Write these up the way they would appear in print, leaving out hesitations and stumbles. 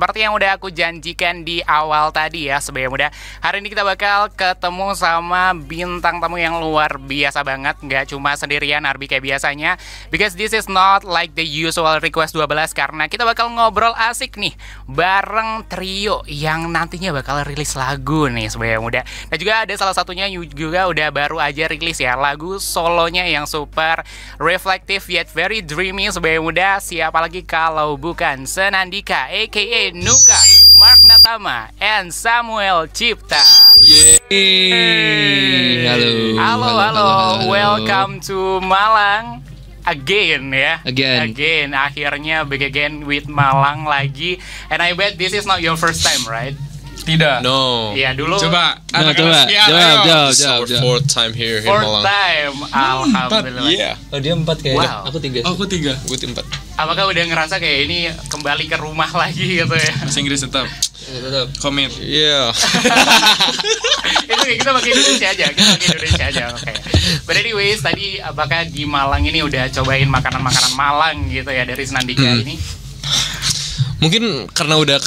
seperti yang udah aku janjikan di awal tadi ya, Sobat Muda, hari ini kita bakal ketemu sama bintang tamu yang luar biasa banget. Nggak cuma sendirian Arbi kayak biasanya, because this is not like the usual request 12, karena kita bakal ngobrol asik nih bareng trio yang nantinya bakal rilis lagu nih, Sobat Muda. Dan juga ada salah satunya juga udah baru aja rilis ya, lagu solonya yang super reflective yet very dreamy, Sobat Muda. Siapa lagi kalau bukan Senandika aka Nuka, Mark Natama, and Samuel Cipta. Yeay. Halo. Welcome to Malang again ya. Again. Akhirnya back again with Malang lagi. And I bet this is not your first time, right? Tidak. No. Iya dulu. Coba. Jawab. Fourth time here in Fourth Malang. time. Alhamdulillah. Yeah. Oh dia 4 kayaknya. Wow. Aku 3. Oh, aku 3. Gue 4. Apakah udah ngerasa kayak ini kembali ke rumah lagi gitu ya? Bahasa Inggris tetap. Komit. Yeah. Itu kita pakai Indonesia aja. Oke. But anyways, tadi apakah di Malang ini udah cobain makanan-makanan Malang gitu ya dari Senandika ini? Mungkin karena udah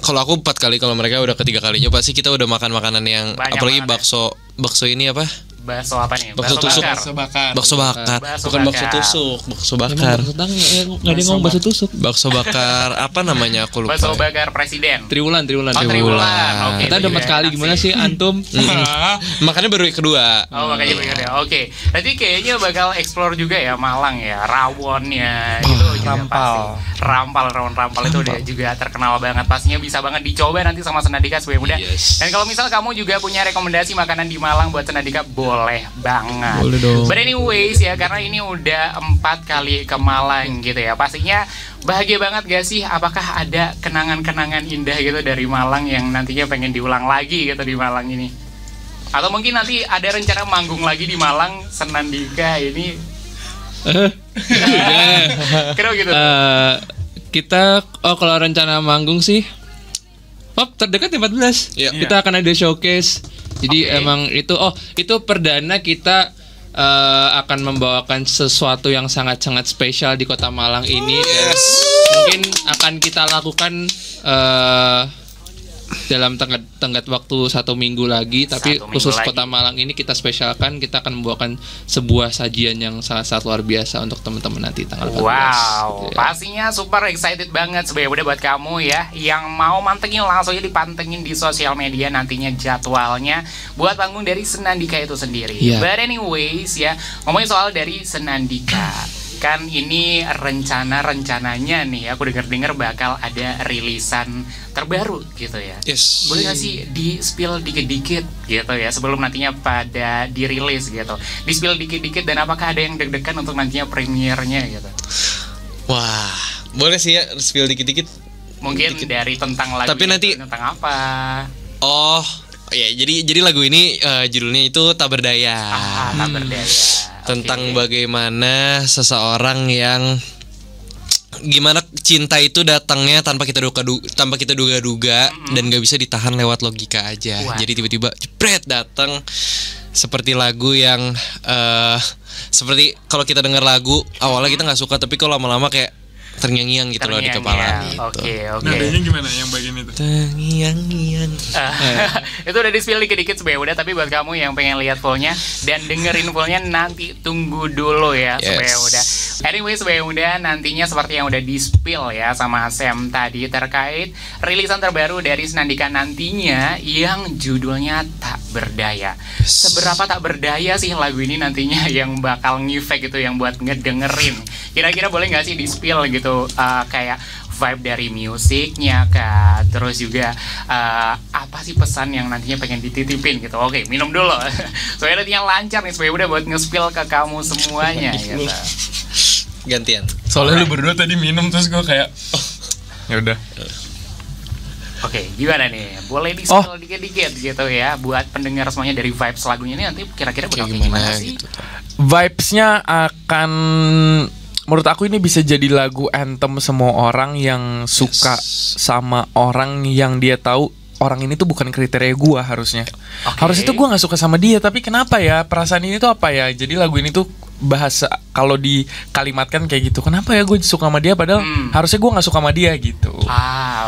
kalau aku 4 kali, kalau mereka udah ke 3 kalinya, pasti kita udah makan makanan yang banyak, apalagi banget bakso ini apa? Bakso apa nih? Bakso tusuk. bakar. Bakso bakar. Bukan bakso tusuk, bakso bakar. Enggak ada ngomong bakso tusuk. Bakso bakar apa namanya aku lupa. Bakso bakar presiden. Triwulan. Triwulan. Oke. Kita udah 4 kali, gimana sih antum? Makanya baru yang kedua. Oh, makanya begitu ya. Oke. Nanti kayaknya bakal explore juga ya Malang ya, rawonnya itu juga pasti. Rawon-rampal itu udah juga terkenal banget. Pastinya bisa banget dicoba nanti sama Senandika, Sobat Muda. Yes. Dan kalau misal kamu juga punya rekomendasi makanan di Malang buat Senandika, boleh banget. Boleh dong. But anyways ya, karena ini udah 4 kali ke Malang gitu ya, pastinya bahagia banget gak sih? Apakah ada kenangan-kenangan indah gitu dari Malang yang nantinya pengen diulang lagi gitu di Malang ini? Atau mungkin nanti ada rencana manggung lagi di Malang Senandika ini? Kenapa gitu? Kita kalau rencana manggung sih terdekat 14. Iya. Kita akan ada showcase. Jadi Oke. emang itu perdana kita akan membawakan sesuatu yang sangat-sangat spesial di Kota Malang ini. Dan mungkin akan kita lakukan dalam tenggat waktu 1 minggu lagi, tapi 1 minggu khusus lagi. Kota Malang ini kita spesialkan. Kita akan membawakan sebuah sajian yang sangat-sangat luar biasa untuk teman-teman nanti tanggal 14. Wow, gitu ya. pastinya super excited banget sebenarnya buat kamu ya yang mau mantengin, langsung aja dipantengin di sosial media nantinya jadwalnya buat panggung dari Senandika itu sendiri. Iya. But anyways ya, ngomongin soal dari Senandika, kan ini rencananya nih, aku dengar bakal ada rilisan terbaru gitu ya. Yes. Boleh gak sih di-spill dikit-dikit gitu ya, sebelum nantinya pada dirilis gitu. Di-spill dikit-dikit, dan apakah ada yang deg-degan untuk nantinya premiernya gitu? Wah, boleh sih ya spill dikit-dikit. Mungkin Dikit. dari tentang lagu Tapi nanti- tentang apa? Oh, ya jadi lagu ini judulnya itu Tak Berdaya. Tak berdaya. Tentang Oke. bagaimana seseorang yang gimana cinta itu datangnya tanpa kita duga-duga dan gak bisa ditahan lewat logika aja. Wah. Jadi tiba-tiba jepret datang, seperti lagu yang seperti kalau kita dengar lagu awalnya kita nggak suka, tapi kalau lama-lama kayak terngiang-ngiang gitu loh di kepala gitu. Oke. Nadanya gimana yang bagian itu? Terngiang-ngiang. Itu udah di-spill dikit-dikit sebenarnya udah, tapi buat kamu yang pengen lihat fullnya dan dengerin fullnya nanti tunggu dulu ya, Yes. supaya udah. Anyway, supaya udah nantinya seperti yang udah di-spill ya sama Sam tadi terkait rilisan terbaru dari Senandika nantinya yang judulnya Tak Berdaya. Seberapa tak berdaya sih lagu ini nantinya yang bakal ngefek gitu, yang buat ngedengerin? Kira-kira boleh nggak sih di-spill gitu, kayak vibe dari musiknya kak, terus juga apa sih pesan yang nantinya pengen dititipin gitu. Oke, minum dulu supaya nantinya lancar nih, supaya udah buat nge-spill ke kamu semuanya gitu. Gantian. Soalnya lu berdua tadi minum terus gue kayak ya udah. Oke, gimana nih? Boleh di-spill dikit-dikit gitu ya buat pendengar semuanya dari vibes lagunya ini nanti kira-kira bakal kayak gimana sih? gitu. Vibes-nya akan, menurut aku ini bisa jadi lagu anthem semua orang yang suka sama orang yang dia tahu orang ini tuh bukan kriteria gua harusnya. Oke. Harusnya tuh gua nggak suka sama dia, tapi kenapa ya perasaan ini tuh apa ya? Jadi lagu ini tuh bahasa kalau dikalimatkan kayak gitu. Kenapa ya gue suka sama dia padahal harusnya gue nggak suka sama dia gitu.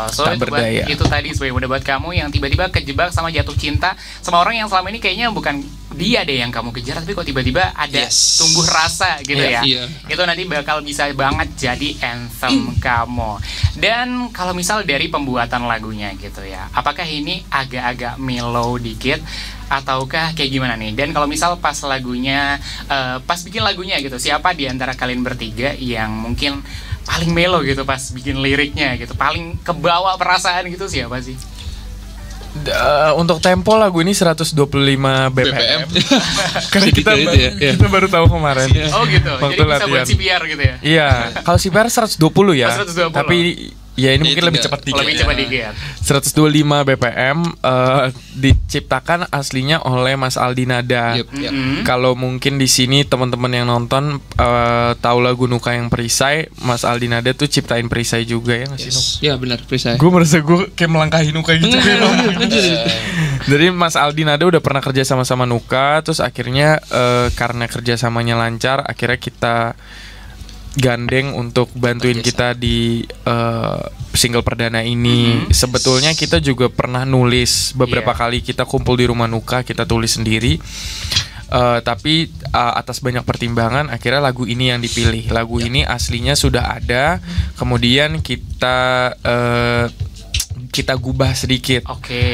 So Tak berdaya. itu tadi sebagai udah buat kamu yang tiba-tiba kejebak sama jatuh cinta sama orang yang selama ini kayaknya bukan dia deh yang kamu kejar, tapi kok tiba-tiba ada tumbuh rasa gitu ya. Itu nanti bakal bisa banget jadi anthem kamu. Dan kalau misal dari pembuatan lagunya gitu ya, apakah ini agak-agak mellow dikit ataukah kayak gimana nih? Dan kalau misal pas lagunya, pas bikin lagunya gitu, siapa di antara kalian bertiga yang mungkin paling melo gitu pas bikin liriknya gitu, paling kebawa perasaan gitu, siapa sih? Untuk tempo lagu ini 125 BPM. Karena kita baru tahu kemarin. Oh gitu. Waktu Jadi bisa buat latihan. CPR gitu ya. Iya, kalau CPR 120 ya. 120. Tapi ya ini mungkin lebih cepat dikit. Lebih cepat dikit. 125 BPM diciptakan aslinya oleh Mas Aldi Nada. Kalau mungkin di sini teman-teman yang nonton tahu lagu Nuka yang Perisai, Mas Aldi Nada tuh ciptain Perisai juga ya nggak sih? Ya benar, Perisai. Gue merasa gue kayak melangkahi Nuka gitu. Jadi Mas Aldi Nada udah pernah kerja sama Nuka, terus akhirnya karena kerjasamanya lancar, akhirnya kita gandeng untuk bantuin kita di single perdana ini. Sebetulnya kita juga pernah nulis beberapa kali, kita kumpul di rumah Nuka, kita tulis sendiri. Tapi atas banyak pertimbangan akhirnya lagu ini yang dipilih. Lagu ini aslinya sudah ada, kemudian kita gubah sedikit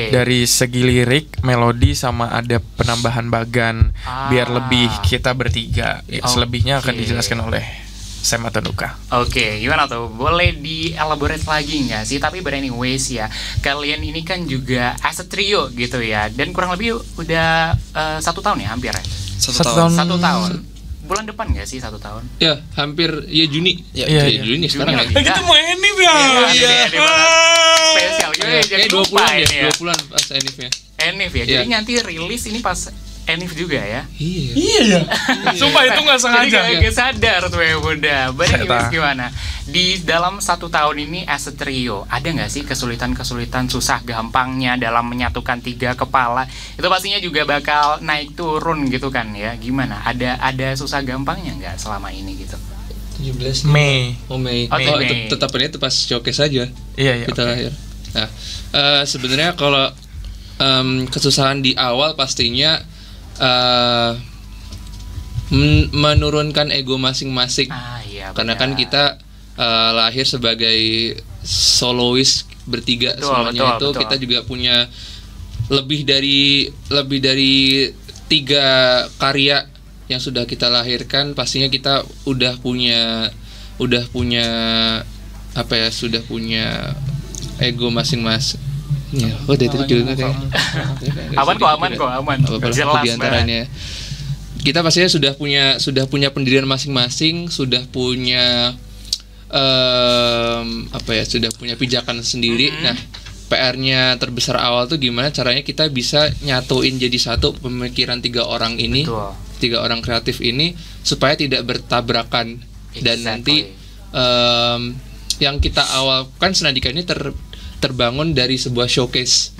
dari segi lirik, melodi, sama ada penambahan bagan biar lebih kita bertiga. Selebihnya akan dijelaskan oleh Sam atau Nuka. Gimana tuh? Boleh di-elaborate lagi nggak sih? Tapi but anyways ya, kalian ini kan juga as a trio gitu ya. Dan kurang lebih udah 1 tahun ya, hampir ya? 1 tahun. Bulan depan nggak sih 1 tahun? Ya, hampir ya Juni. Juni sekarang ya. Kita mau Enif ya. Spesial. Jadi 20 bulan ya, ya. 20 bulan pas Enif ya. Enif ya. Jadi nanti rilis ini pas Enif juga ya. Iya ya. Sumpah itu nggak sengaja. Jadi gak sadar tuh ya bunda. Berarti gimana? Di dalam 1 tahun ini as a trio, ada nggak sih kesulitan-kesulitan, susah gampangnya dalam menyatukan 3 kepala? Itu pastinya juga bakal naik turun gitu kan ya. Gimana? Ada susah gampangnya nggak selama ini gitu? 17 Mei. Mei. Mei. Tetapnya itu pas showcase aja. Iya. Kita lahir. Nah, sebenarnya kalau kesusahan di awal pastinya menurunkan ego masing-masing. Karena kan kita lahir sebagai solois bertiga, semuanya betul. Kita juga punya lebih dari 3 karya yang sudah kita lahirkan. Pastinya kita sudah punya ego masing-masing. Ya, dari tadi juga kayak aman kok. Jelas diantaranya. Kita pastinya sudah punya pendirian masing-masing, sudah punya sudah punya pijakan sendiri. Nah, PR-nya terbesar awal tuh gimana caranya kita bisa nyatuin jadi satu pemikiran 3 orang ini, 3 orang kreatif ini supaya tidak bertabrakan. Dan nanti yang kita awal kan Senandika ini terbangun dari sebuah showcase.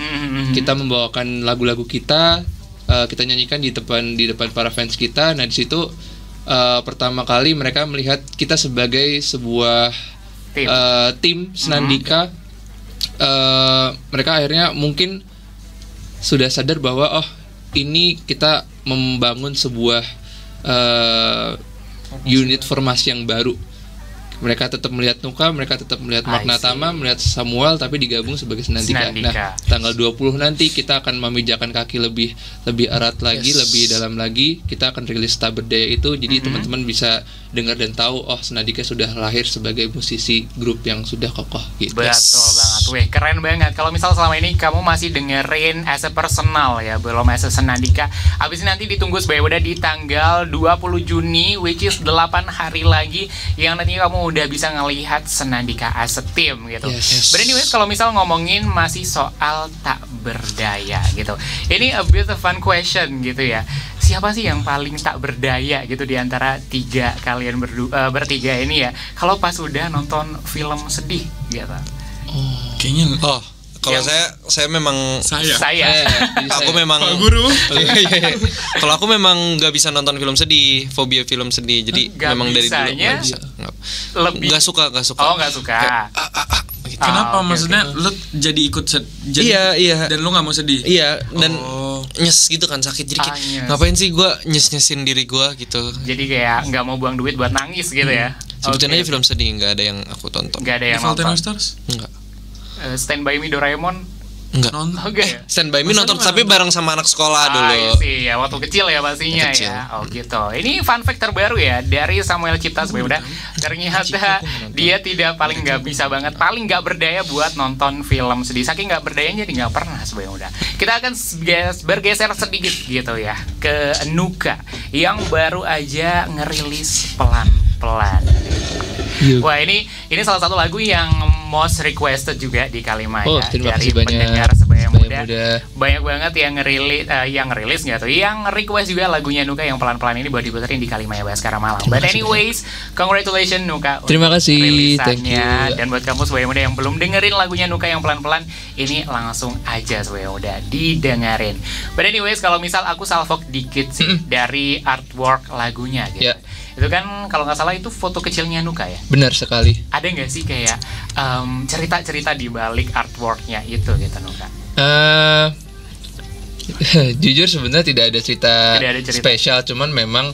Kita membawakan lagu-lagu kita nyanyikan di depan para fans kita. Nah, di situ pertama kali mereka melihat kita sebagai sebuah tim Senandika. Mereka akhirnya mungkin sudah sadar bahwa ini kita membangun sebuah unit formasi yang baru. Mereka tetap melihat Nuka, mereka tetap melihat Magna Tama, melihat Samuel, tapi digabung sebagai Senandika. Nah, tanggal 20 nanti kita akan memijakan kaki lebih erat lagi, lebih dalam lagi. Kita akan rilis Tak Berdaya itu, jadi teman-teman bisa dengar dan tahu, Senandika sudah lahir sebagai musisi grup yang sudah kokoh gitu. Betul banget, weh, keren banget. Kalau misal selama ini kamu masih dengerin as a personal ya, belum as a Senandika, habis ini nanti ditunggu sebagai udah di tanggal 20 Juni, which is 8 hari lagi, yang nanti kamu udah bisa ngelihat Senandika as a team gitu. But anyways, kalau misal ngomongin masih soal Tak Berdaya gitu, ini a bit of fun question gitu ya. Siapa sih yang paling tak berdaya gitu di antara 3 kalian bertiga ini ya? Kalau pas udah nonton film sedih gitu. Kayaknya Kalau saya memang Saya. aku memang Pak Guru. kalau aku memang nggak bisa nonton film sedih, fobia film sedih. Jadi Nggak memang dari dulu bisanya? nggak bisa. Lebih. Nggak suka. Oh, nggak suka. Gitu. Kenapa? oke, Maksudnya oke. lu jadi ikut jadi Iya. dan lu nggak mau sedih? Iya, dan Oh. nyes gitu kan, sakit. Jadi kayak, nyes. ngapain sih gue nyes-nyesin diri gue gitu. Jadi kayak nggak mau buang duit buat nangis gitu ya. Sebutin Oke. aja film sedih, nggak ada yang aku tonton. Nggak ada yang Fault in nonton. Our Stars? Enggak. Stand By Me Doraemon. Enggak. Nonton. Oke ya. Stand by me Masa nonton lu nggak tapi bareng sama anak sekolah dulu. sih ya waktu kecil ya pastinya Kecil. ya. Oh gitu. Ini fun fact terbaru ya dari Samuel Cipta sebenarnya. Ternyata dia tidak paling nggak bisa banget, paling nggak berdaya buat nonton film sedih. Saking nggak berdayanya jadi nggak pernah sebenarnya udah. Kita akan bergeser sedikit gitu ya ke Nuka yang baru aja ngerilis pelan-pelan. Wah ini salah satu lagu yang most requested juga di Kalimaya Oh, terima dari kasih banyak, pendengar Sebaya Muda. Banyak banget yang rilis nggak tuh, yang request juga lagunya Nuka yang pelan-pelan ini buat diputerin di Kalimaya Baskara Malam. But anyways, congratulations Nuka. Terima untuk kasih, thank rilisannya. you. Dan buat kamu Sebaya Muda yang belum dengerin lagunya Nuka yang pelan-pelan, ini langsung aja Sebaya Muda didengerin. But anyways, kalau misal aku salvok dikit sih dari artwork lagunya gitu. Ya. Itu kan kalau nggak salah itu foto kecilnya Nuka ya. Benar sekali. Ada nggak sih kayak cerita-cerita di balik artworknya itu gitu Nuka? Jujur sebenarnya tidak ada cerita cerita. spesial, cuman memang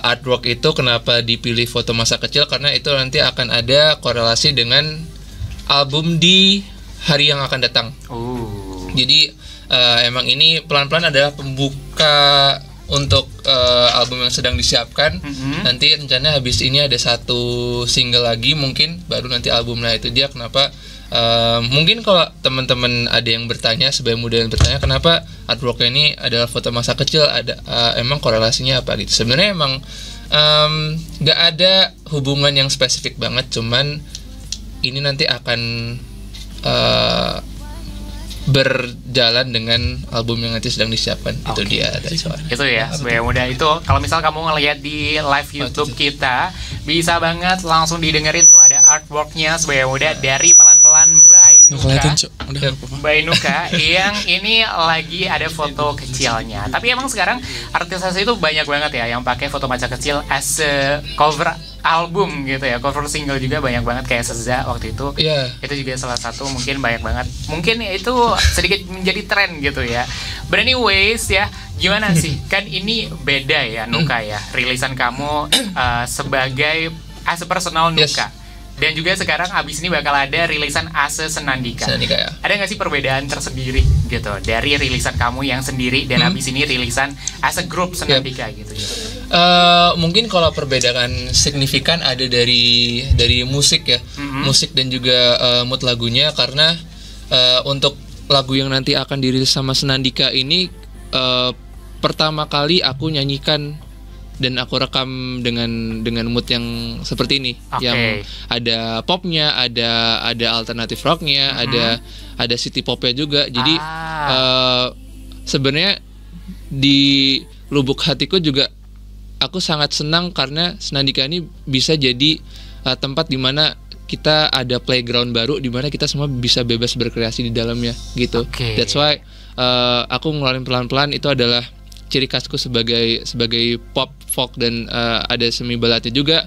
artwork itu kenapa dipilih foto masa kecil karena itu nanti akan ada korelasi dengan album di hari yang akan datang. Jadi emang ini pelan-pelan adalah pembuka untuk album yang sedang disiapkan. Nanti rencana habis ini ada satu single lagi mungkin baru nanti album. Nah itu dia kenapa mungkin kalau teman-teman ada yang bertanya, Sebaya Muda yang bertanya kenapa artworknya ini adalah foto masa kecil, ada emang korelasinya apa gitu. Sebenarnya emang nggak ada hubungan yang spesifik banget, cuman ini nanti akan berjalan dengan album yang nanti sedang disiapkan. Itu dia dari suara. Itu ya Sebaya Muda itu kalau misal kamu ngelihat di live YouTube kita bisa banget langsung didengerin tuh ada artworknya Sebaya Muda dari pelan-pelan by Nuka. By Nuka yang ini lagi ada foto kecilnya. Tapi emang sekarang artis-artis itu banyak banget ya yang pakai foto masa kecil as a cover album gitu ya, cover single juga banyak banget kayak Seza waktu itu. Itu juga salah satu mungkin banyak banget. Mungkin itu sedikit menjadi tren gitu ya. But anyways ya, gimana sih? Kan ini beda ya Nuka ya. Rilisan kamu sebagai as a personal Nuka. Dan juga sekarang abis ini bakal ada rilisan Ase Senandika. Ya. Ada nggak sih perbedaan tersendiri gitu dari rilisan kamu yang sendiri dan abis ini rilisan as a group Senandika gitu ya? Mungkin kalau perbedaan signifikan ada dari musik ya, musik dan juga mood lagunya karena untuk lagu yang nanti akan dirilis sama Senandika ini pertama kali aku nyanyikan dan aku rekam dengan mood yang seperti ini, yang ada popnya, ada alternatif rocknya, ada city popnya juga. Jadi sebenarnya di lubuk hatiku juga aku sangat senang karena Senandika ini bisa jadi tempat dimana kita ada playground baru dimana kita semua bisa bebas berkreasi di dalamnya gitu. That's why aku ngeluarin pelan-pelan itu adalah ciri khasku sebagai pop, folk dan ada semi baladnya juga.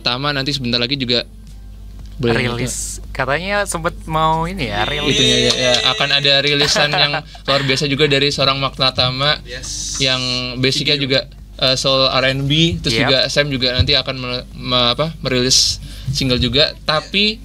Tama nanti sebentar lagi juga rilis. Katanya sempet mau ini ya rilis. Itunya ya, akan ada rilisan yang luar biasa juga dari seorang Makna Tama yang basicnya juga soul R&B, terus juga Sam juga nanti akan merilis single juga. Tapi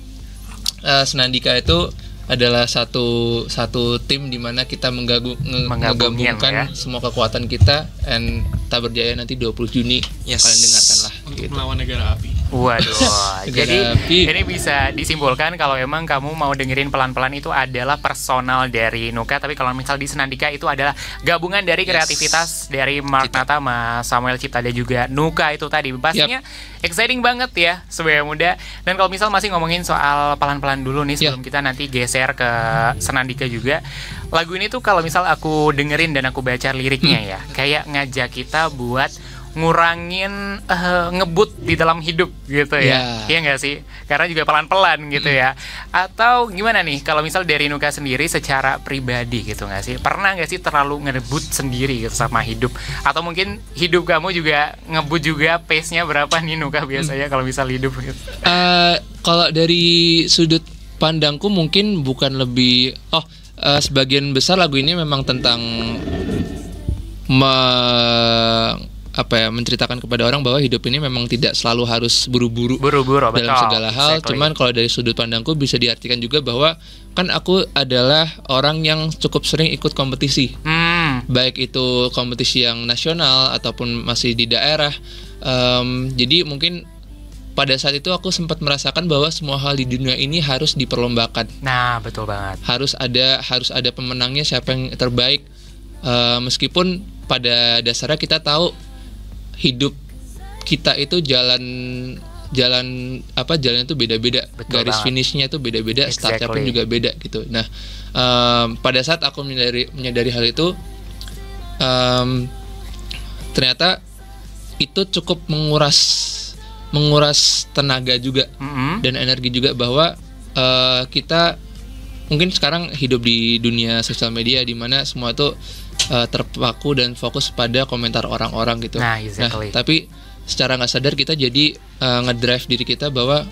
Senandika itu adalah satu tim di mana kita menggabungkan semua kekuatan kita, and tak berjaya nanti 20 Juni kalian dengarkan lah untuk melawan negara api. Waduh. Jadi ini bisa disimpulkan kalau emang kamu mau dengerin pelan-pelan itu adalah personal dari Nuka, tapi kalau misal di Senandika itu adalah gabungan dari kreativitas dari Mark Natama, Samuel Cipta dan juga Nuka itu tadi. Pastinya exciting banget ya Sebaya Muda. Dan kalau misal masih ngomongin soal pelan-pelan dulu nih sebelum kita nanti geser ke Senandika juga. Lagu ini tuh kalau misal aku dengerin dan aku baca liriknya ya, kayak ngajak kita buat ngurangin ngebut di dalam hidup gitu ya. Iya nggak sih? Karena juga pelan-pelan gitu ya. Atau gimana nih kalau misal dari Nuka sendiri secara pribadi gitu nggak sih? Pernah nggak sih terlalu ngebut sendiri gitu sama hidup? Atau mungkin hidup kamu juga ngebut juga, pace-nya berapa nih Nuka biasanya kalau misal hidup gitu? Kalau dari sudut pandangku mungkin bukan lebih sebagian besar lagu ini memang tentang menceritakan kepada orang bahwa hidup ini memang tidak selalu harus buru-buru dalam betul, segala hal. Cuman kalau dari sudut pandangku bisa diartikan juga bahwa kan aku adalah orang yang cukup sering ikut kompetisi, baik itu kompetisi yang nasional ataupun masih di daerah. Jadi mungkin pada saat itu aku sempat merasakan bahwa semua hal di dunia ini harus diperlombakan. Nah, betul banget. Harus ada pemenangnya, siapa yang terbaik. Meskipun pada dasarnya kita tahu hidup kita itu jalan itu beda-beda. Betul Garis banget. finishnya itu beda-beda, startnya pun juga beda gitu. Nah, pada saat aku menyadari hal itu, ternyata itu cukup menguras tenaga juga dan energi juga, bahwa kita mungkin sekarang hidup di dunia sosial media di mana semua itu terpaku dan fokus pada komentar orang-orang gitu. Nah, exactly. Tapi secara nggak sadar kita jadi ngedrive diri kita bahwa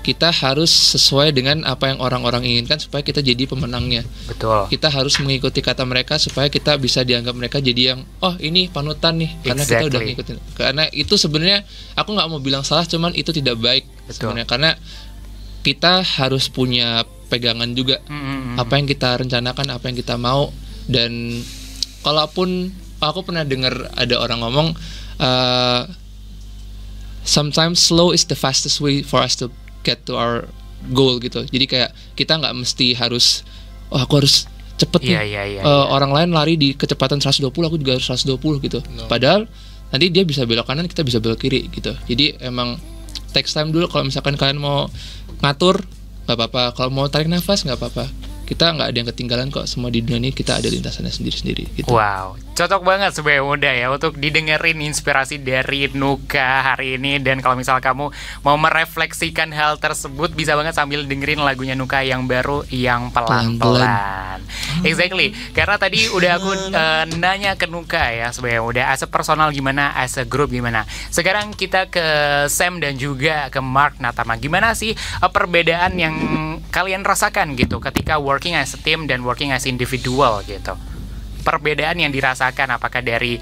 kita harus sesuai dengan apa yang orang-orang inginkan supaya kita jadi pemenangnya. Betul. Kita harus mengikuti kata mereka supaya kita bisa dianggap mereka jadi yang ini panutan nih, karena kita udah ngikutin. Karena itu sebenarnya aku nggak mau bilang salah, cuman itu tidak baik sebenarnya, karena kita harus punya pegangan juga apa yang kita rencanakan, apa yang kita mau. Dan kalaupun aku pernah dengar ada orang ngomong sometimes slow is the fastest way for us to get to our goal gitu. Jadi kayak kita nggak mesti harus aku harus cepet nih. Orang lain lari di kecepatan 120, aku juga harus 120 gitu. Padahal nanti dia bisa belok kanan, kita bisa belok kiri gitu. Jadi emang takes time dulu. Kalau misalkan kalian mau ngatur nggak apa-apa, kalau mau tarik nafas nggak apa-apa. Kita nggak ada yang ketinggalan kok, semua di dunia ini kita ada lintasannya sendiri-sendiri gitu. Wow, cocok banget sebagai muda ya untuk didengerin inspirasi dari Nuka hari ini. Dan kalau misal kamu mau merefleksikan hal tersebut, bisa banget sambil dengerin lagunya Nuka yang baru, yang pelan-pelan. Exactly, karena tadi udah aku nanya ke Nuka ya sebagai muda, as a personal gimana, as a group gimana. Sekarang kita ke Sam dan juga ke Mark Natama. Gimana sih perbedaan yang kalian rasakan gitu ketika working as a team dan working as individual gitu? Perbedaan yang dirasakan apakah dari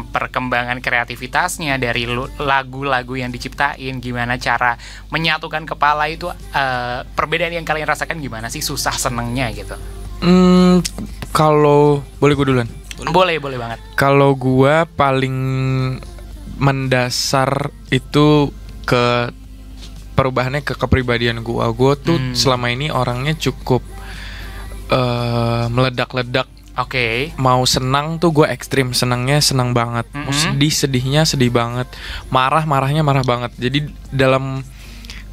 perkembangan kreativitasnya, dari lagu-lagu yang diciptain, gimana cara menyatukan kepala itu, perbedaan yang kalian rasakan gimana sih, susah senengnya gitu? Kalau boleh gue duluan? Boleh banget. Kalau gue paling mendasar itu ke perubahannya ke kepribadian gue tuh selama ini orangnya cukup meledak-ledak. Oke. Mau senang tuh gue ekstrim, senangnya senang banget. Mau sedihnya sedih banget. Marahnya marah banget. Jadi dalam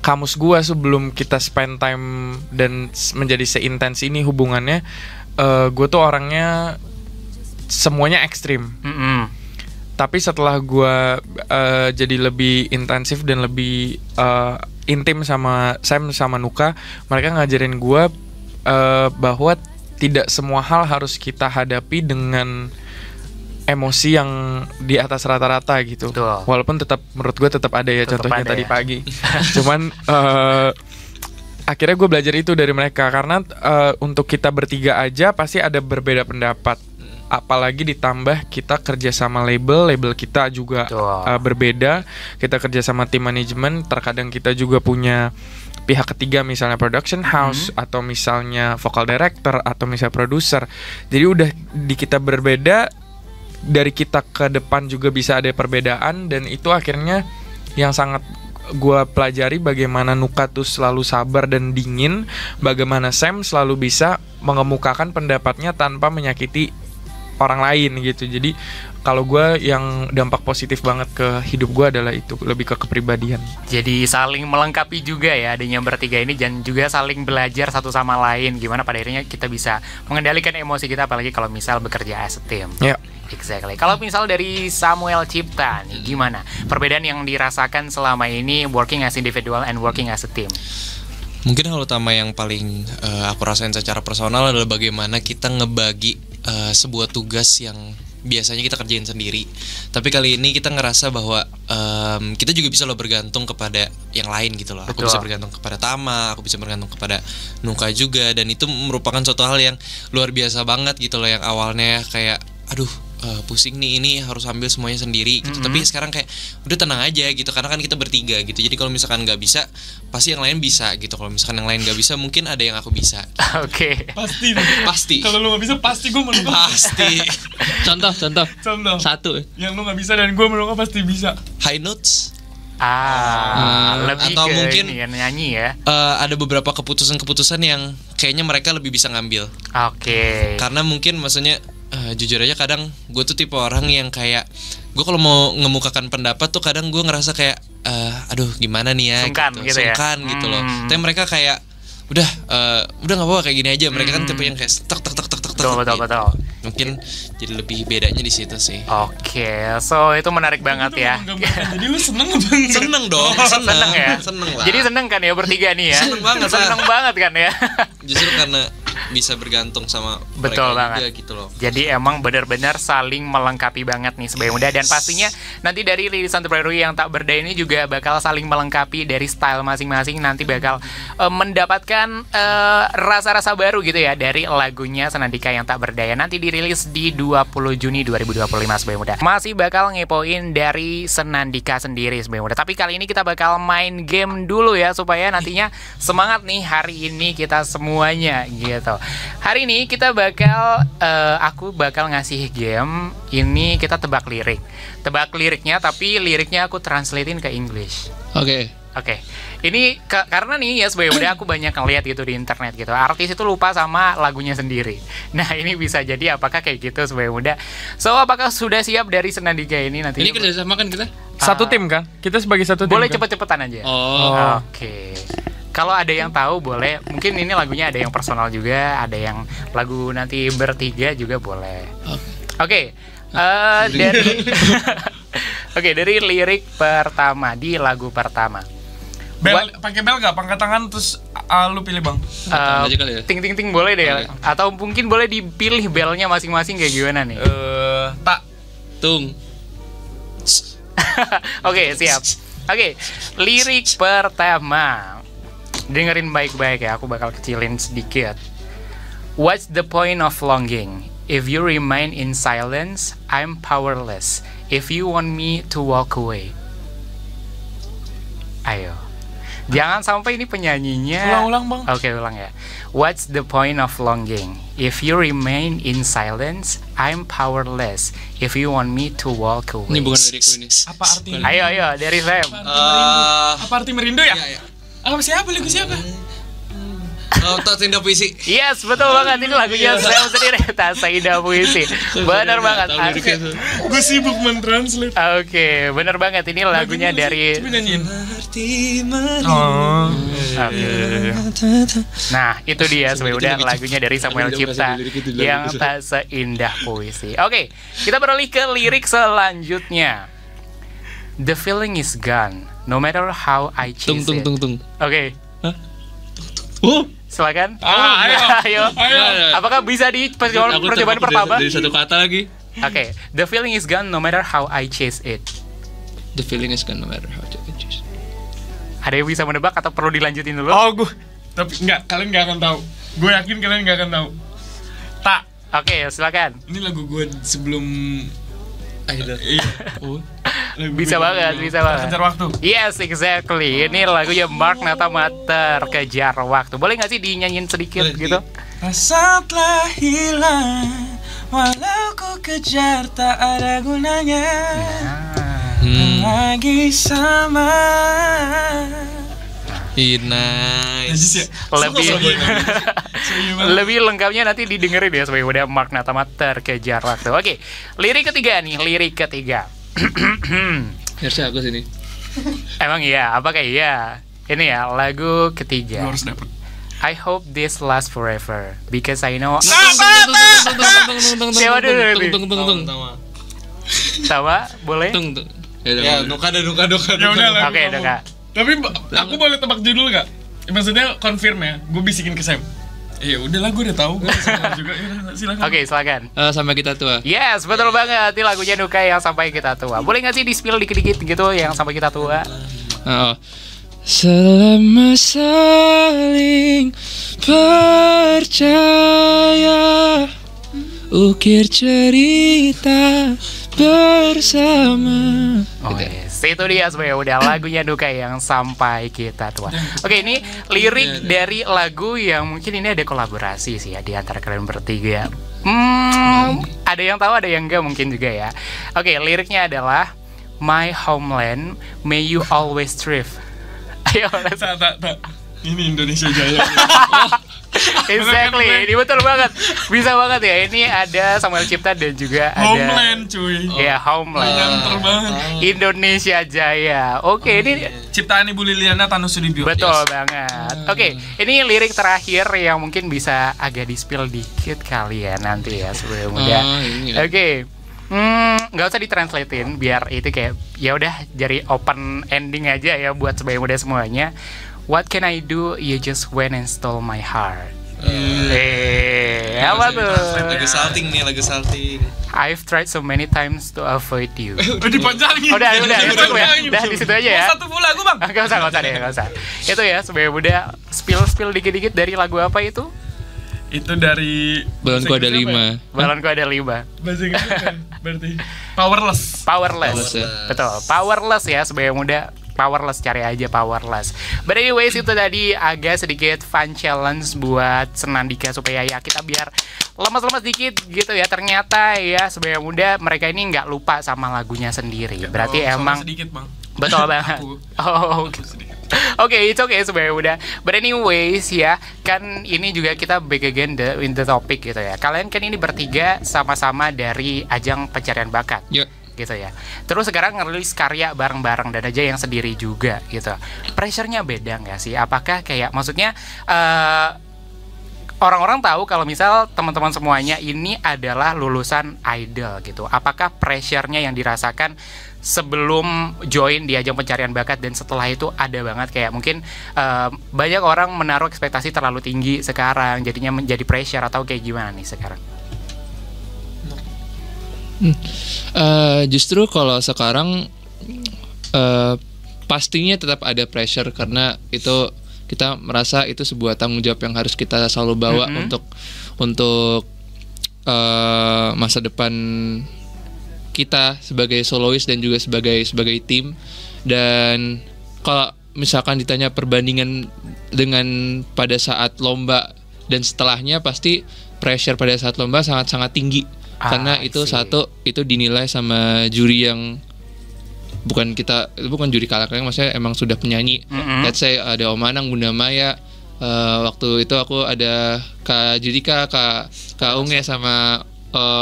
kamus gue sebelum kita spend time dan menjadi seintens ini hubungannya, gue tuh orangnya semuanya ekstrim. Tapi setelah gue jadi lebih intensif dan lebih intim sama Sam sama Nuka, mereka ngajarin gue bahwa tidak semua hal harus kita hadapi dengan emosi yang di atas rata-rata gitu. Betul. Walaupun tetap menurut gue tetap ada ya, contohnya tadi pagi. Cuman akhirnya gue belajar itu dari mereka, karena untuk kita bertiga aja pasti ada berbeda pendapat. Apalagi ditambah kita kerja sama label kita juga berbeda. Kita kerja sama tim manajemen, terkadang kita juga punya pihak ketiga, misalnya production house atau misalnya vocal director atau misalnya produser. Jadi udah di kita berbeda, dari kita ke depan juga bisa ada perbedaan. Dan itu akhirnya yang sangat gue pelajari, bagaimana Nuka tuh selalu sabar dan dingin, bagaimana Sam selalu bisa mengemukakan pendapatnya tanpa menyakiti orang lain gitu. Jadi kalau gue yang dampak positif banget ke hidup gue adalah itu, lebih ke kepribadian. Jadi saling melengkapi juga ya adanya bertiga ini, dan juga saling belajar satu sama lain gimana pada akhirnya kita bisa mengendalikan emosi kita, apalagi kalau misal bekerja as a team. Ya. Exactly. Kalau misal dari Samuel Cipta nih, gimana perbedaan yang dirasakan selama ini working as individual and working as a team? Mungkin hal utama yang paling aku rasain secara personal adalah bagaimana kita ngebagi sebuah tugas yang biasanya kita kerjain sendiri. Tapi kali ini kita ngerasa bahwa kita juga bisa loh bergantung kepada yang lain gitu loh. Aku Betul. bisa bergantung kepada Tama, aku bisa bergantung kepada Nuka juga. Dan itu merupakan suatu hal yang luar biasa banget gitu loh. Yang awalnya kayak aduh pusing nih, ini harus ambil semuanya sendiri gitu. Tapi sekarang kayak udah tenang aja gitu, karena kan kita bertiga gitu. Jadi kalau misalkan nggak bisa, pasti yang lain bisa gitu. Kalau misalkan yang lain nggak bisa, mungkin ada yang aku bisa. Oke. Pasti. Pasti. Kalau lu nggak bisa, pasti gue menurut Pasti. Contoh Contoh. satu. Yang lu nggak bisa dan gue menurut pasti bisa. High notes. Lebih atau ke mungkin ini ya, nyanyi ya. Ada beberapa keputusan-keputusan yang kayaknya mereka lebih bisa ngambil. Oke. Karena mungkin maksudnya jujur aja kadang gue tuh tipe orang yang kayak gue kalau mau ngemukakan pendapat tuh kadang gue ngerasa kayak aduh gimana nih ya Sungkan gitu ya? sungkan gitu loh. Tapi mereka kayak udah nggak apa-apa kayak gini aja. Mereka kan tipe yang kayak tek tek tek tek tek Betul, gitu. betul. Mungkin jadi lebih bedanya di situ sih. Oke, so itu menarik banget ya. Jadi lu seneng banget. Seneng dong, Seneng ya. seneng lah. Jadi seneng kan ya bertiga nih ya. Seneng banget, Seneng banget kan ya. Justru karena bisa bergantung sama Betul mereka banget. juga gitu loh. Jadi emang benar-benar saling melengkapi banget nih Sebaya Muda. Dan pastinya nanti dari rilisan terbaru yang tak berdaya ini juga bakal saling melengkapi dari style masing-masing. Nanti bakal mendapatkan rasa-rasa baru gitu ya dari lagunya Senandika yang tak berdaya. Nanti dirilis di 20 Juni 2025 Sebaya Muda. Masih bakal ngepoin dari Senandika sendiri Sebaya Muda. Tapi kali ini kita bakal main game dulu ya, supaya nantinya semangat nih hari ini kita semuanya gitu. Hari ini kita bakal aku bakal ngasih game ini, kita tebak lirik. Tebak liriknya, tapi liriknya aku translatein ke English. Oke. Oke. Ini karena nih ya Sebaya Muda, aku banyak ngeliat gitu di internet gitu. Artis itu lupa sama lagunya sendiri. Nah, ini bisa jadi apakah kayak gitu Sebaya Muda. So, apakah sudah siap dari Senandika ini nanti? Ini kerjasama kan kita? Satu tim kan? Kita sebagai satu tim. Boleh kan? cepet-cepetan aja. Oh. Oke. Kalau ada yang tahu boleh, mungkin ini lagunya ada yang personal juga, ada yang lagu nanti bertiga juga boleh. Oke. Dari Oke, dari lirik pertama di lagu pertama. Bel, pakai bel nggak? Pangkat tangan terus lu pilih bang. Tangan aja kali ya? Ting ting ting boleh deh. Boleh. Atau mungkin boleh dipilih belnya masing-masing kayak gimana nih? Tak. Tung. Oke, siap. Oke, lirik pertama. Dengerin baik-baik ya, aku bakal kecilin sedikit. What's the point of longing? If you remain in silence, I'm powerless. If you want me to walk away. Ayo. Jangan sampai ini penyanyinya. Ulang-ulang, Bang. Oke, ulang ya. What's the point of longing? If you remain in silence, I'm powerless. If you want me to walk away. Ini bukan lirikku ini. Apa artinya? Ayo, dari Sam. Apa arti merindu ya? Iya, iya. Apa siapa lagu siapa? Tak Indah Puisi. Yes, betul banget. Ini lagunya Sam sendiri. Tak Indah Puisi. Bener banget. Tahu liriknya tuh. Gue sibuk mentranslate. Oke, bener banget. Ini lagunya dari. Coba nyanyiin. Oh. Oke. Nah, itu dia Sebaya Muda, lagunya dari Samuel Aku Cipta tidak lirik itu, yang lirik itu. tak seindah puisi. Oke, kita beralih ke lirik selanjutnya. The feeling is gone, no matter how I chase Tung. it. Oke, Oh. silakan. Ayo. Ayo. Apakah bisa di percobaan pertama? Dari satu kata lagi. Oke, the feeling is gone, no matter how I chase it. The feeling is gone no matter how you choose. Ada yang bisa menebak atau perlu dilanjutin dulu? Oh gue. Tapi nggak, kalian nggak akan tahu. Gue yakin kalian nggak akan tahu. Tak. Oke, silakan. Ini lagu gue sebelum. Iya. Oh. Bisa banget, bisa banget. Kejar waktu. Yes, exactly. Ini lagunya Mark Natamater, Kejar Waktu. Boleh nggak sih dinyanyiin sedikit Boleh, gitu? Rasa telah hilang, walau ku kejar tak ada gunanya. Lagi sama. Nice. Lebih lengkapnya nanti didengerin ya Sebaya Muda, Mark Natamater, Kejar Waktu. Oke, lirik ketiga nih, lirik ketiga. Harusnya aku sini. Emang iya? Apakah iya? Ini ya lagu ketiga. Gue harus dapet. I hope this lasts forever because I know. Siapa dulu? Sama, boleh? Ya, Nuka. Ya udah lah. Oke, Nuka. Tapi aku boleh tebak judul nggak? Maksudnya confirm ya. Gue bisikin ke Sam. Ya udahlah, gue udah tahu. Gue juga. Ya, silakan. Oke, silakan. Sampai kita tua. Yes, betul banget. Ini lagunya Nuka yang Sampai Kita Tua. Boleh nggak sih di-spill dikit-dikit gitu yang Sampai Kita Tua? Selama saling percaya, ukir cerita bersama. Yes. Itu dia sebenarnya udah lagunya Nuka yang Sampai Kita Tua. Oke, ini lirik dari lagu yang mungkin ini ada kolaborasi sih ya di antara kalian bertiga. Ada yang tahu, ada yang enggak mungkin juga ya. Oke, liriknya adalah My homeland, may you always thrive. Ayo, Tak. Ini Indonesia Jaya. exactly, ini betul banget. Bisa banget ya. Ini ada Samuel Cipta dan juga ada Homeland cuy. ya Homeland. Nyamper banget. Indonesia Jaya. Oke, ini Ciptaan Ibu Liliana Tanusudibyo. betul banget. Oke, ini lirik terakhir yang mungkin bisa agak di-spill dikit kali ya nanti ya sebelum udah. Oke. Nggak usah ditranslatein biar itu kayak ya udah jadi open ending aja ya buat Sebaya Muda semuanya. What can I do? You just went and stole my heart. Apa tuh? Lagu salting. I've tried so many times to avoid you. Dipanjangin. Udah, cukup ya. Udah di situ aja ya. Satu pula lagu bang. Gak usah deh, gak usah. Itu ya Sebaya Muda spill dikit-dikit dari lagu apa itu? Itu dari Balonku ada 5. Balonku ada 5. Bahasa Inggris kan berarti Powerless. Betul, Powerless ya Sebaya Muda. Powerless, cari aja Powerless. But anyways, itu tadi agak sedikit fun challenge buat Senandika supaya ya kita biar lemas-lemas dikit gitu ya. Ternyata ya Sebaya Muda mereka ini nggak lupa sama lagunya sendiri. Berarti emang sedikit bang. Betul banget. Oke, it's okay Sebaya Muda. But anyways ya, kan ini juga kita back again in the topic gitu ya. Kalian kan ini bertiga sama-sama dari ajang pencarian bakat. Gitu ya. Terus sekarang ngerilis karya bareng-bareng dan aja yang sendiri juga gitu. Pressure-nya beda nggak sih? Apakah kayak maksudnya orang-orang tahu kalau misal teman-teman semuanya ini adalah lulusan idol gitu. Apakah pressure-nya yang dirasakan sebelum join di ajang pencarian bakat dan setelah itu ada banget kayak mungkin banyak orang menaruh ekspektasi terlalu tinggi sekarang jadinya menjadi pressure atau kayak gimana nih sekarang? Justru kalau sekarang pastinya tetap ada pressure karena itu kita merasa itu sebuah tanggung jawab yang harus kita selalu bawa untuk masa depan kita sebagai soloist dan juga sebagai tim. Dan kalau misalkan ditanya perbandingan dengan pada saat lomba dan setelahnya, pasti pressure pada saat lomba sangat-sangat tinggi. Karena itu itu dinilai sama juri yang bukan juri kaleng-kaleng, maksudnya emang sudah penyanyi. Let's say ada Om Anang, Bunda Maya, waktu itu aku ada Kak Judika, Kak Unge sama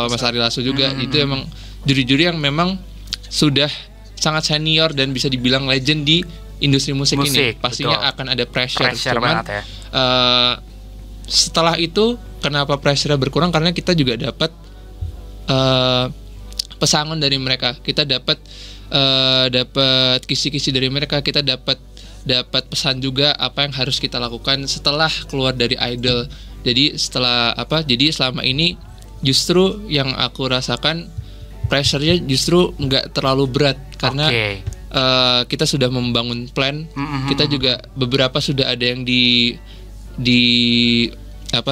Mas Ari Lasso juga. Itu emang juri-juri yang memang sudah sangat senior dan bisa dibilang legend di industri musik ini. Pastinya akan ada pressure. Cuman ya. Setelah itu kenapa pressure berkurang? Karena kita juga dapat pesangon dari mereka, kita dapat kisi-kisi dari mereka, kita dapat pesan juga apa yang harus kita lakukan setelah keluar dari idol. Jadi selama ini justru yang aku rasakan pressure-nya justru nggak terlalu berat karena kita sudah membangun plan. Kita juga beberapa sudah ada yang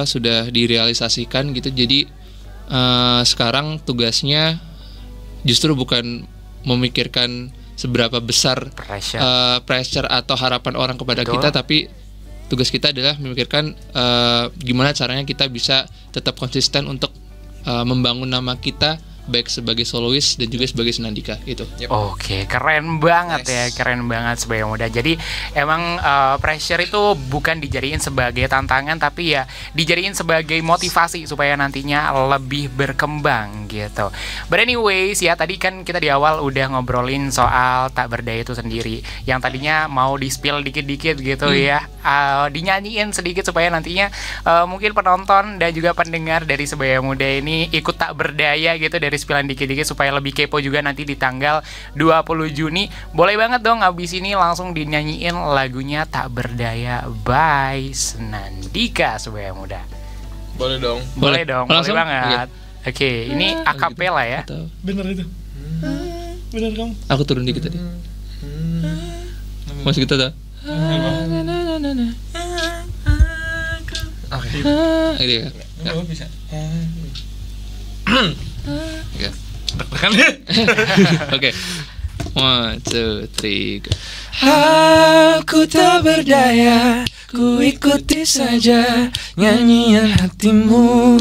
sudah direalisasikan gitu. Jadi sekarang tugasnya justru bukan memikirkan seberapa besar pressure atau harapan orang kepada kita, tapi tugas kita adalah memikirkan gimana caranya kita bisa tetap konsisten untuk membangun nama kita baik sebagai soloist dan juga sebagai Senandika gitu. Oke, keren banget ya, keren banget Sebaya Muda. Jadi emang pressure itu bukan dijadiin sebagai tantangan, tapi ya dijadiin sebagai motivasi supaya nantinya lebih berkembang gitu. But anyways ya, tadi kan kita di awal udah ngobrolin soal Tak Berdaya itu sendiri, yang tadinya mau di-spill dikit-dikit gitu ya. dinyanyiin sedikit supaya nantinya mungkin penonton dan juga pendengar dari Sebaya Muda ini ikut tak berdaya gitu dari spilan dikit-dikit supaya lebih kepo juga nanti di tanggal 20 Juni. Boleh banget dong abis ini langsung dinyanyiin lagunya Tak Berdaya by Senandika Sebaya Muda. Boleh dong. Boleh dong, Langsung? boleh banget. Oke, ini akapela ya. Atau Bener itu. Bener kamu. aku turun dikit tadi. Masih kita dah. Oke. Gitu ya. Oh, bisa. Oke. Deg-degan ya. Oke. 1, 2, 3 go. Aku tak berdaya, ku ikuti saja nyanyian hatimu.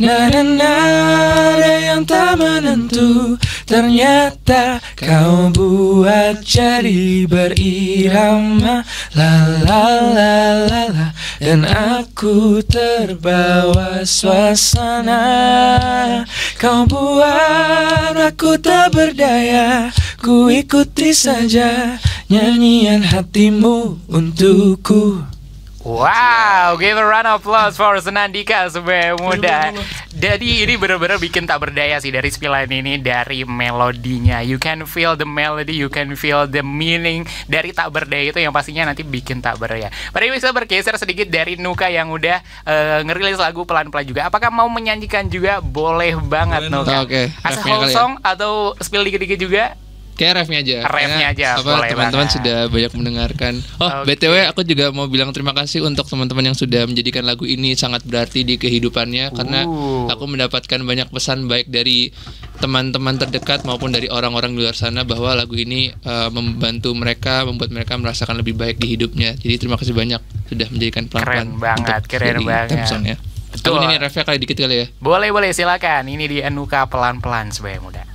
Nada-nada yang tak menentu, ternyata kau buat jadi berirama. La la la la la, dan aku terbawa suasana. Kau buat aku tak berdaya, ku ikuti saja nyanyian hatimu untukku. Wow, give a round of applause for Senandika Sebaya Muda. Jadi ini benar-benar bikin tak berdaya sih dari spilan ini, dari melodinya. You can feel the melody, you can feel the meaning dari tak berdaya itu yang pastinya nanti bikin tak berdaya. Pada ini bisa bergeser sedikit dari Nuka yang udah ngerilis lagu pelan-pelan juga. Apakah mau menyanyikan juga? Boleh banget Nuka. Oke, Asal refnya whole kali ya. song atau spill dikit-dikit juga? Kayak refnya aja. Refnya aja, Apa boleh teman-teman banget. sudah banyak mendengarkan. Oh, Oke. BTW aku juga mau bilang terima kasih untuk teman-teman yang sudah menjadikan lagu ini sangat berarti di kehidupannya karena aku mendapatkan banyak pesan baik dari teman-teman terdekat maupun dari orang-orang di luar sana bahwa lagu ini membantu mereka, membuat mereka merasakan lebih baik di hidupnya. Jadi terima kasih banyak sudah menjadikan pelan-pelan Keren banget, untuk keren jadi banget. theme song ya. Betul. Aku ini refnya kali dikit kali ya. Boleh silakan. Ini di Nuka pelan-pelan Sebaya Muda.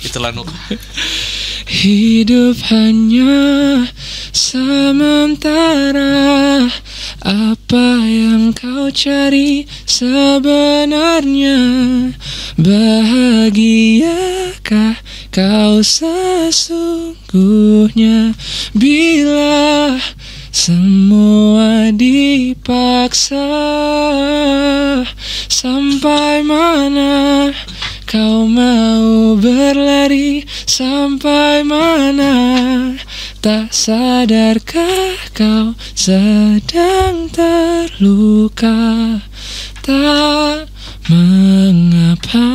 Itulah Nuka. Hidup hanya sementara. Apa yang kau cari sebenarnya? Bahagiakah kau sesungguhnya bila semua dipaksa? Sampai mana kau mau berlari, sampai mana? Tak sadarkah kau sedang terluka? Tak mengapa.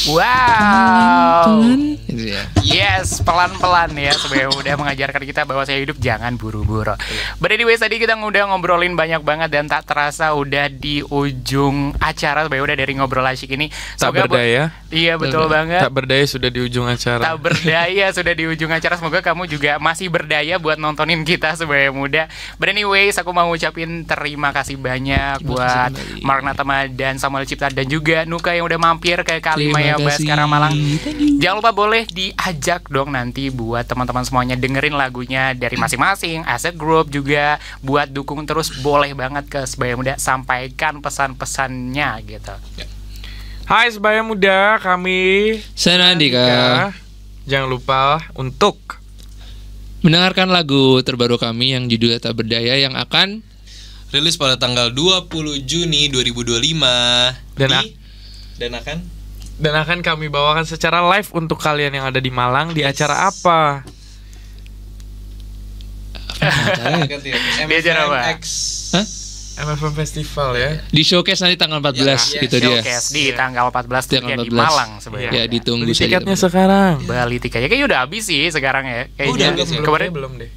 Wow. Gitu ya. Yes, pelan-pelan ya. Sebaya udah mengajarkan kita bahwa saya hidup jangan buru-buru. But anyways, tadi kita udah ngobrolin banyak banget dan tak terasa udah di ujung acara. Sebaya udah dari ngobrol asyik ini. Tak Semoga berdaya. Iya betul banget. Tak berdaya sudah di ujung acara. Tak berdaya sudah di ujung acara. Semoga kamu juga masih berdaya buat nontonin kita Sebaya Muda. But anyways, aku mau ngucapin terima kasih banyak buat kembali. Mark Natama dan Samuel Cipta dan juga Nuka yang udah mampir ke Kalimaya Terima Bas kasih. sekarang Malang. Thank you. Jangan lupa boleh diajak dong nanti buat teman-teman semuanya dengerin lagunya dari masing-masing, as a group juga buat dukung terus, boleh banget ke Sebaya Muda, sampaikan pesan-pesannya gitu. Hai Sebaya Muda, kami Senandika. Jangan lupa untuk Mendengarkan lagu terbaru kami yang judulnya Tak Berdaya yang akan Rilis pada tanggal 20 Juni 2025 dan akan kami bawakan secara live untuk kalian yang ada di Malang di acara apa? Di acara apa? Hah? MFM Festival ya. Di showcase nanti tanggal 14 gitu dia. Showcase di tanggal 14 Tanggal di 14. Malang sebenarnya. Ya ditunggu Beli saja. tiketnya teman-teman. sekarang. Bali tiketnya kayaknya udah habis sih sekarang ya. Kayaknya kemarin belum deh.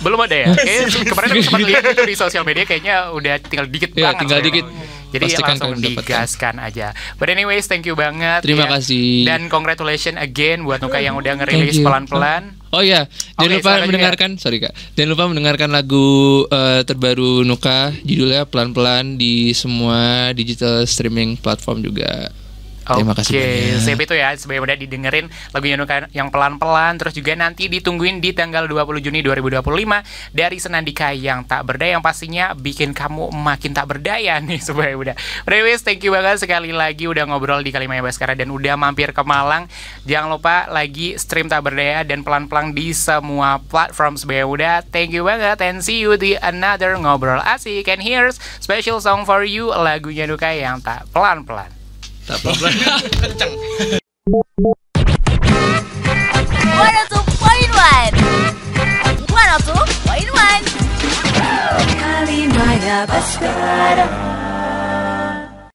belum ada ya. Kayaknya kemarin aku sempat lihat itu di sosial media kayaknya udah tinggal dikit Ya, banget. tinggal sebenarnya. dikit. Jadi Pastikan langsung kalian mendapatkan. digaskan aja. But anyways, thank you banget. Terima ya. kasih. Dan congratulations again buat Nuka yang udah ngerilis Thank you. pelan-pelan. Oh iya, jangan Oke, lupa silakan mendengarkan, sorry Kak. Jangan lupa mendengarkan lagu terbaru Nuka, judulnya Pelan-pelan di semua digital streaming platform juga. Terima kasih banyak. Sip itu ya, sebenarnya udah didengerin lagunya Nuka yang pelan-pelan. Terus juga nanti ditungguin di tanggal 20 Juni 2025 dari Senandika yang tak berdaya, yang pastinya bikin kamu makin tak berdaya nih sebenarnya udah. Anyways, thank you banget sekali lagi udah ngobrol di Kalimaya Baskara dan udah mampir ke Malang. Jangan lupa lagi stream Tak Berdaya dan pelan-pelan di semua platform sebenarnya udah. Thank you banget and see you di another ngobrol asik. And here's special song for you, lagunya Nuka yang tak pelan-pelan. Tak apa-apa. Kenceng. 102.1 Kalimaya Baskara.